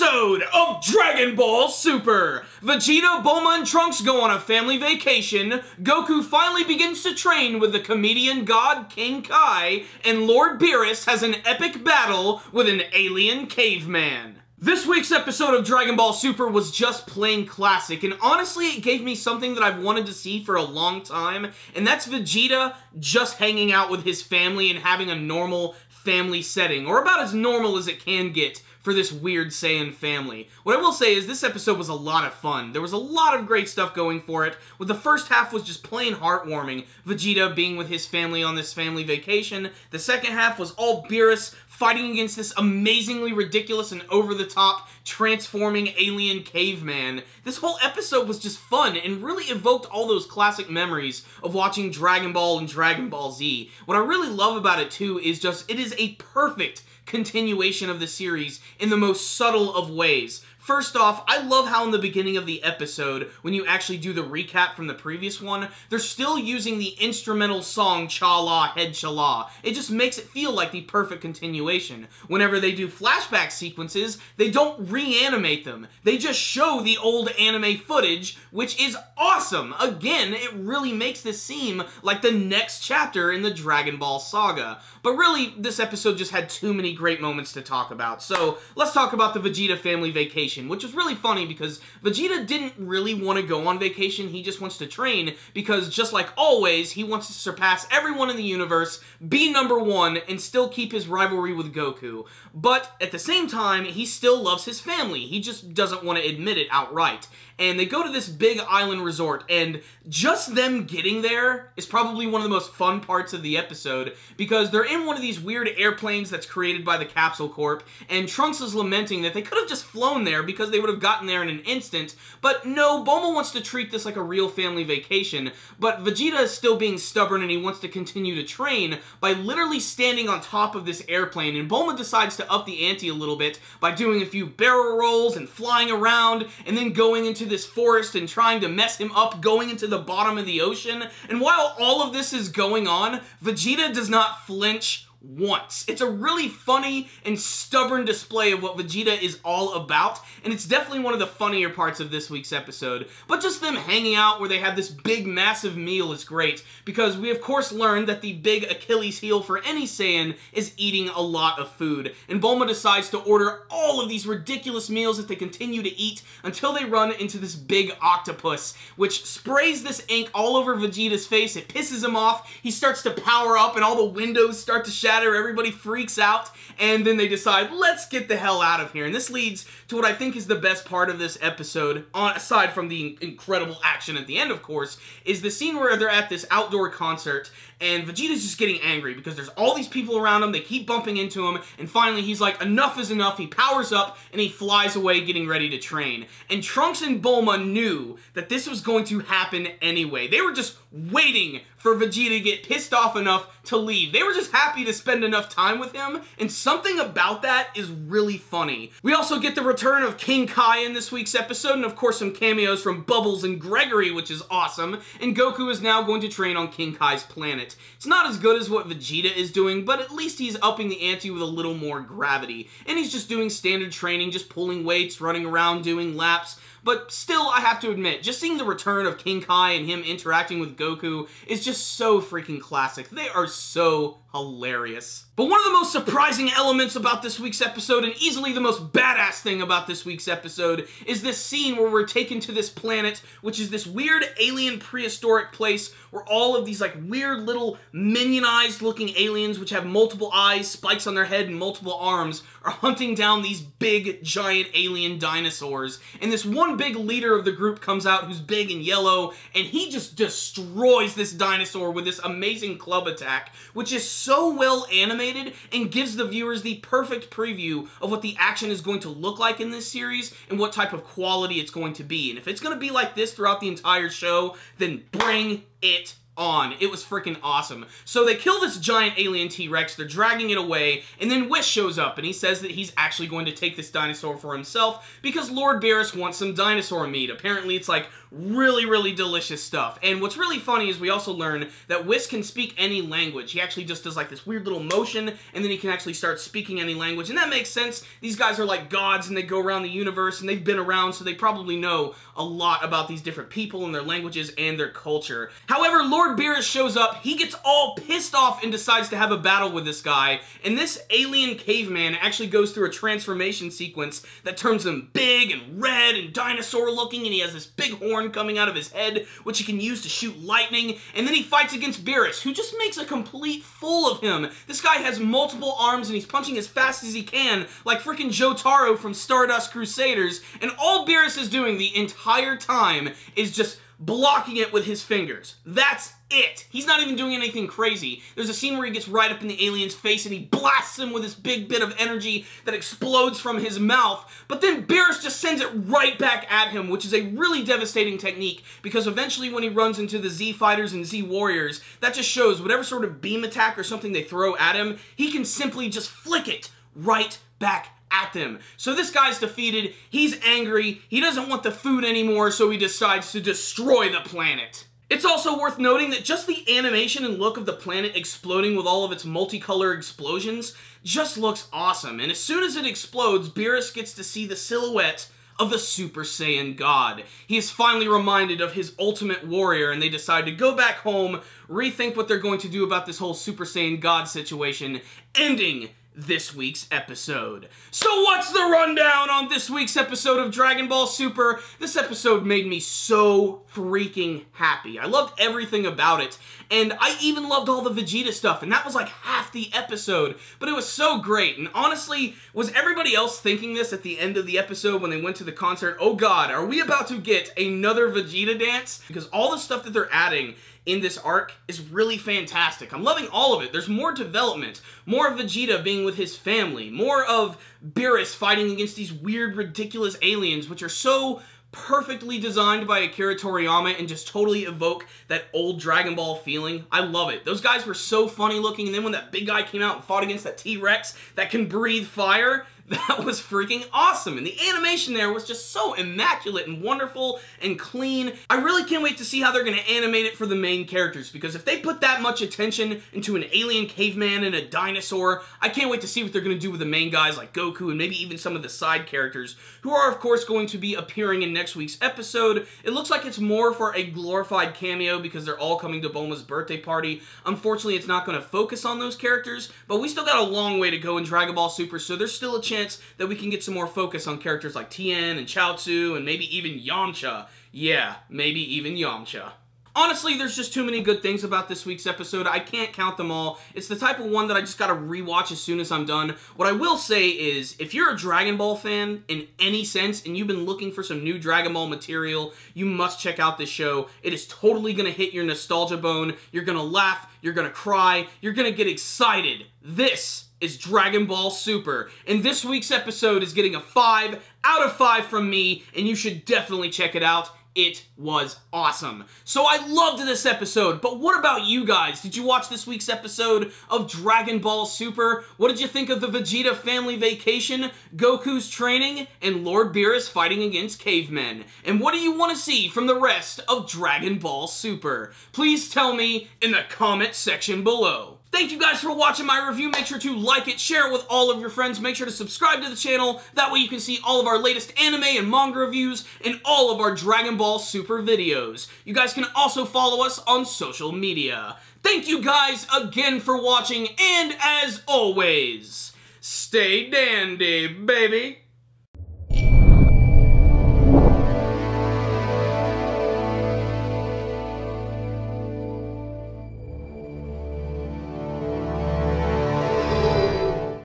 episode of Dragon Ball Super! Vegeta, Bulma, and Trunks go on a family vacation, Goku finally begins to train with the comedian god King Kai, and Lord Beerus has an epic battle with an alien caveman. This week's episode of Dragon Ball Super was just plain classic, and honestly, it gave me something that I've wanted to see for a long time, and that's Vegeta just hanging out with his family and having a normal family setting, or about as normal as it can get for this weird Saiyan family. What I will say is this episode was a lot of fun. There was a lot of great stuff going for it, with the first half was just plain heartwarming, Vegeta being with his family on this family vacation. The second half was all Beerus fighting against this amazingly ridiculous and over-the-top transforming alien caveman. This whole episode was just fun and really evoked all those classic memories of watching Dragon Ball and Dragon Ball Z. What I really love about it too is just, it is a perfect continuation of the series in the most subtle of ways. First off, I love how in the beginning of the episode, when you actually do the recap from the previous one, they're still using the instrumental song Cha-La, Head Cha-La. It just makes it feel like the perfect continuation. Whenever they do flashback sequences, they don't reanimate them. They just show the old anime footage, which is awesome. Again, it really makes this seem like the next chapter in the Dragon Ball saga. But really, this episode just had too many great moments to talk about. So, let's talk about the Vegeta family vacation, which was really funny because Vegeta didn't really want to go on vacation, he just wants to train because just like always, he wants to surpass everyone in the universe, be #1, and still keep his rivalry with Goku. But at the same time, he still loves his family, he just doesn't want to admit it outright. And they go to this big island resort, and just them getting there is probably one of the most fun parts of the episode, because they're in one of these weird airplanes that's created by the Capsule Corp, and Trunks is lamenting that they could have just flown there because they would have gotten there in an instant, but no, Bulma wants to treat this like a real family vacation, but Vegeta is still being stubborn and he wants to continue to train by literally standing on top of this airplane, and Bulma decides to up the ante a little bit by doing a few barrel rolls and flying around, and then going into this forest and trying to mess him up, going into the bottom of the ocean. And while all of this is going on, Vegeta does not flinch once. It's a really funny and stubborn display of what Vegeta is all about, and it's definitely one of the funnier parts of this week's episode. But just them hanging out where they have this big massive meal is great, because we of course learned that the big Achilles heel for any Saiyan is eating a lot of food, and Bulma decides to order all of these ridiculous meals that they continue to eat until they run into this big octopus, which sprays this ink all over Vegeta's face. It pisses him off, he starts to power up, and all the windows start to shatter, everybody freaks out, and then they decide, let's get the hell out of here. And this leads to what I think is the best part of this episode, aside from the incredible action at the end, of course, is the scene where they're at this outdoor concert, and Vegeta's just getting angry because there's all these people around him, they keep bumping into him, and finally he's like, enough is enough, he powers up, and he flies away getting ready to train. And Trunks and Bulma knew that this was going to happen anyway. They were just waiting for Vegeta to get pissed off enough to leave. They were just happy to spend enough time with him, and something about that is really funny. We also get the return of King Kai in this week's episode, and of course some cameos from Bubbles and Gregory, which is awesome, and Goku is now going to train on King Kai's planet. It's not as good as what Vegeta is doing, but at least he's upping the ante with a little more gravity, and he's just doing standard training, just pulling weights, running around, doing laps. But still, I have to admit, just seeing the return of King Kai and him interacting with Goku is just so freaking classic. They are so hilarious. But one of the most surprising elements about this week's episode, and easily the most badass thing about this week's episode, is this scene where we're taken to this planet, which is this weird alien prehistoric place where all of these like weird little minionized looking aliens, which have multiple eyes, spikes on their head, and multiple arms, are hunting down these big giant alien dinosaurs. And this one big leader of the group comes out who's big and yellow, and he just destroys this dinosaur with this amazing club attack, which is so well animated and gives the viewers the perfect preview of what the action is going to look like in this series and what type of quality it's going to be. And if it's going to be like this throughout the entire show, then bring it on. It was freaking awesome. So they kill this giant alien T-Rex, they're dragging it away, and then Whis shows up, and he says that he's actually going to take this dinosaur for himself because Lord Beerus wants some dinosaur meat. Apparently it's like Really, really delicious stuff. And what's really funny is we also learn that Whis can speak any language. He actually just does like this weird little motion, and then he can actually start speaking any language. And that makes sense. These guys are like gods, and they go around the universe, and they've been around, so they probably know a lot about these different people and their languages and their culture. However, Lord Beerus shows up, he gets all pissed off and decides to have a battle with this guy, and this alien caveman actually goes through a transformation sequence that turns him big and red and dinosaur looking, and he has this big horn coming out of his head, which he can use to shoot lightning, and then he fights against Beerus, who just makes a complete fool of him. This guy has multiple arms, and he's punching as fast as he can, like freaking Jotaro from Stardust Crusaders, and all Beerus is doing the entire time is just blocking it with his fingers. That's it. He's not even doing anything crazy. There's a scene where he gets right up in the alien's face and he blasts him with this big bit of energy that explodes from his mouth, but then Beerus just sends it right back at him, which is a really devastating technique, because eventually when he runs into the Z Fighters and Z Warriors, that just shows whatever sort of beam attack or something they throw at him, he can simply just flick it right back at them. So this guy's defeated, he's angry, he doesn't want the food anymore, so he decides to destroy the planet. It's also worth noting that just the animation and look of the planet exploding with all of its multicolor explosions just looks awesome, and as soon as it explodes, Beerus gets to see the silhouette of the Super Saiyan God. He is finally reminded of his ultimate warrior, and they decide to go back home, rethink what they're going to do about this whole Super Saiyan God situation, ending this week's episode. So what's the rundown on this week's episode of Dragon Ball Super? This episode made me so freaking happy. I loved everything about it, and I even loved all the Vegeta stuff, and that was like half the episode, but it was so great. And honestly, was everybody else thinking this at the end of the episode when they went to the concert? Oh god, are we about to get another Vegeta dance? Because all the stuff that they're adding in this arc is really fantastic. I'm loving all of it. There's more development, more of Vegeta being with his family, more of Beerus fighting against these weird, ridiculous aliens, which are so perfectly designed by Akira Toriyama and just totally evoke that old Dragon Ball feeling. I love it. Those guys were so funny looking, and then when that big guy came out and fought against that T-Rex that can breathe fire, that was freaking awesome, and the animation there was just so immaculate and wonderful and clean. I really can't wait to see how they're going to animate it for the main characters, because if they put that much attention into an alien caveman and a dinosaur, I can't wait to see what they're going to do with the main guys like Goku and maybe even some of the side characters, who are of course going to be appearing in next week's episode. It looks like it's more for a glorified cameo because they're all coming to Bulma's birthday party. Unfortunately, it's not going to focus on those characters, but we still got a long way to go in Dragon Ball Super, so there's still a chance that we can get some more focus on characters like Tien and Chaozu and maybe even Yamcha. Yeah, maybe even Yamcha. Honestly, there's just too many good things about this week's episode. I can't count them all. It's the type of one that I just gotta rewatch as soon as I'm done. What I will say is, if you're a Dragon Ball fan in any sense, and you've been looking for some new Dragon Ball material, you must check out this show. It is totally gonna hit your nostalgia bone. You're gonna laugh, you're gonna cry, you're gonna get excited. This is Dragon Ball Super, and this week's episode is getting a 5 out of 5 from me, and you should definitely check it out. It was awesome. So I loved this episode, but what about you guys? Did you watch this week's episode of Dragon Ball Super? What did you think of the Vegeta family vacation, Goku's training, and Lord Beerus fighting against cavemen? And what do you want to see from the rest of Dragon Ball Super? Please tell me in the comment section below. Thank you guys for watching my review. Make sure to like it, share it with all of your friends. Make sure to subscribe to the channel. That way you can see all of our latest anime and manga reviews and all of our Dragon Ball Super videos. You guys can also follow us on social media. Thank you guys again for watching, and as always, stay dandy, baby.